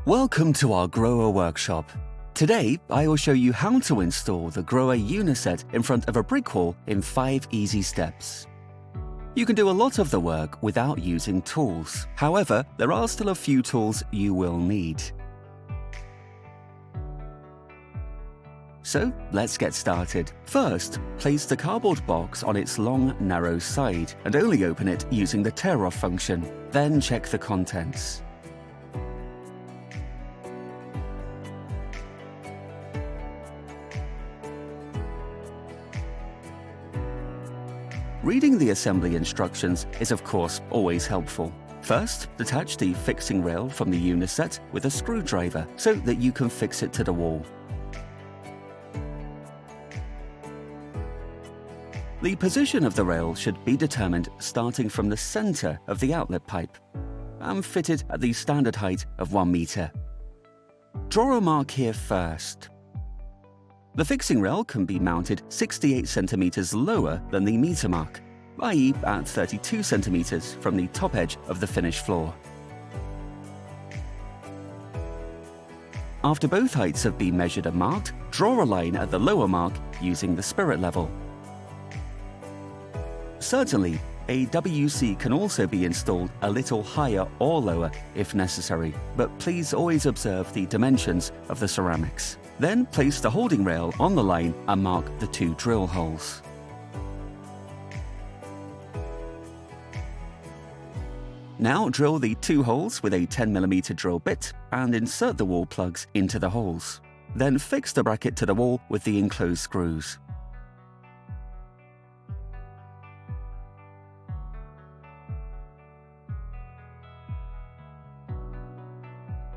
Welcome to our GROHE workshop. Today, I will show you how to install the GROHE Uniset in front of a brick wall in 5 easy steps. You can do a lot of the work without using tools. However, there are still a few tools you will need. So, let's get started. First, place the cardboard box on its long, narrow side and only open it using the tear-off function. Then check the contents. Reading the assembly instructions is of course always helpful. First, detach the fixing rail from the Uniset with a screwdriver so that you can fix it to the wall. The position of the rail should be determined starting from the center of the outlet pipe and fitted at the standard height of 1 meter. Draw a mark here first. The fixing rail can be mounted 68 centimeters lower than the meter mark, i.e. at 32 centimeters from the top edge of the finished floor. After both heights have been measured and marked, draw a line at the lower mark using the spirit level. Certainly, a WC can also be installed a little higher or lower if necessary, but please always observe the dimensions of the ceramics. Then place the holding rail on the line and mark the 2 drill holes. Now drill the 2 holes with a 10mm drill bit and insert the wall plugs into the holes. Then fix the bracket to the wall with the enclosed screws.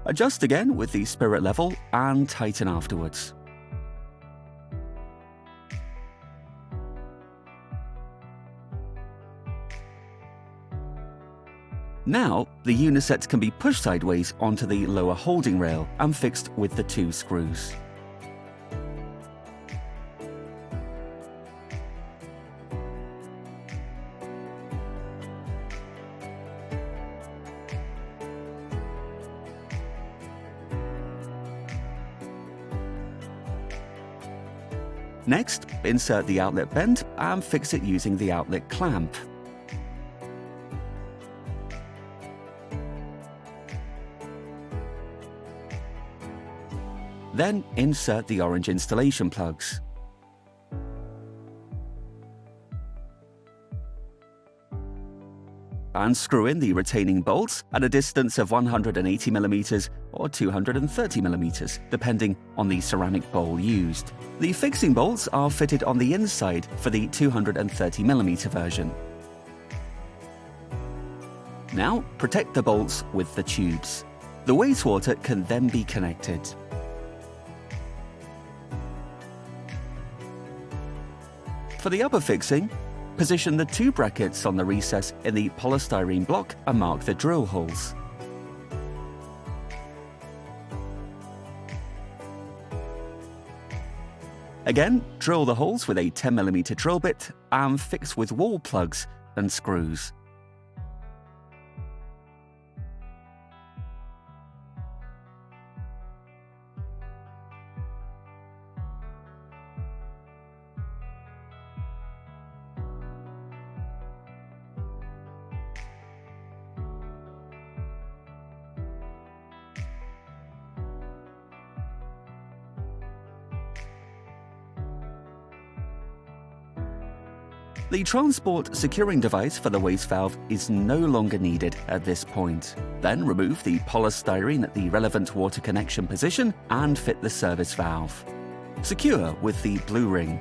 Adjust again with the spirit level and tighten afterwards. Now, the Uniset can be pushed sideways onto the lower holding rail and fixed with the 2 screws. Next, insert the outlet bend and fix it using the outlet clamp. Then insert the orange installation plugs. And screw in the retaining bolts at a distance of 180mm or 230mm, depending on the ceramic bowl used. The fixing bolts are fitted on the inside for the 230mm version. Now, protect the bolts with the tubes. The wastewater can then be connected. For the upper fixing, position the 2 brackets on the recess in the polystyrene block and mark the drill holes. Again, drill the holes with a 10mm drill bit and fix with wall plugs and screws. The transport securing device for the waste valve is no longer needed at this point. Then remove the polystyrene at the relevant water connection position and fit the service valve. Secure with the blue ring.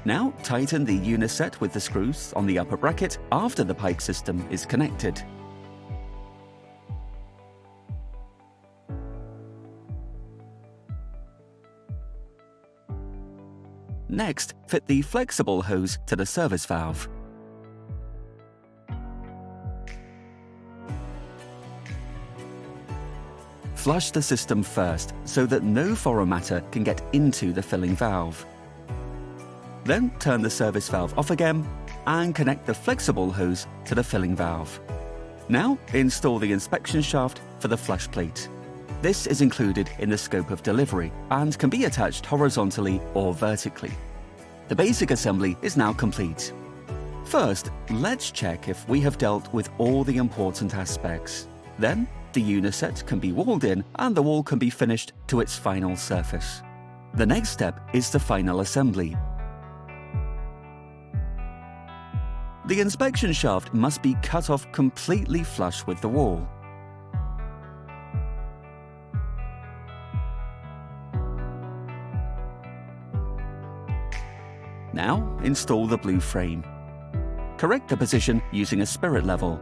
Now, tighten the Uniset with the screws on the upper bracket after the pipe system is connected. Next, fit the flexible hose to the service valve. Flush the system first so that no foreign matter can get into the filling valve. Then turn the service valve off again and connect the flexible hose to the filling valve. Now install the inspection shaft for the flush plate. This is included in the scope of delivery and can be attached horizontally or vertically. The basic assembly is now complete. First, let's check if we have dealt with all the important aspects. Then, the Uniset can be walled in and the wall can be finished to its final surface. The next step is the final assembly. The inspection shaft must be cut off completely flush with the wall. Now, install the blue frame. Correct the position using a spirit level.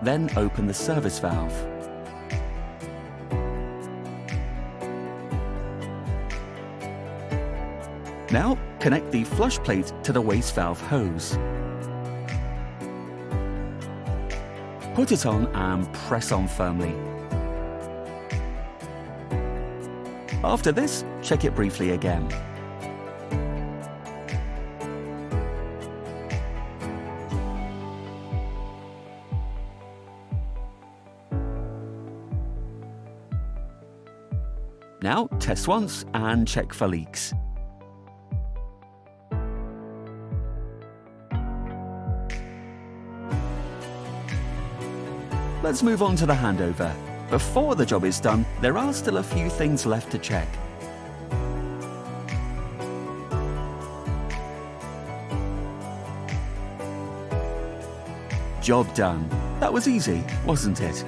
Then open the service valve. Now, connect the flush plate to the waste valve hose. Put it on and press on firmly. After this, check it briefly again. Now, test once and check for leaks. Let's move on to the handover. Before the job is done, there are still a few things left to check. Job done. That was easy, wasn't it?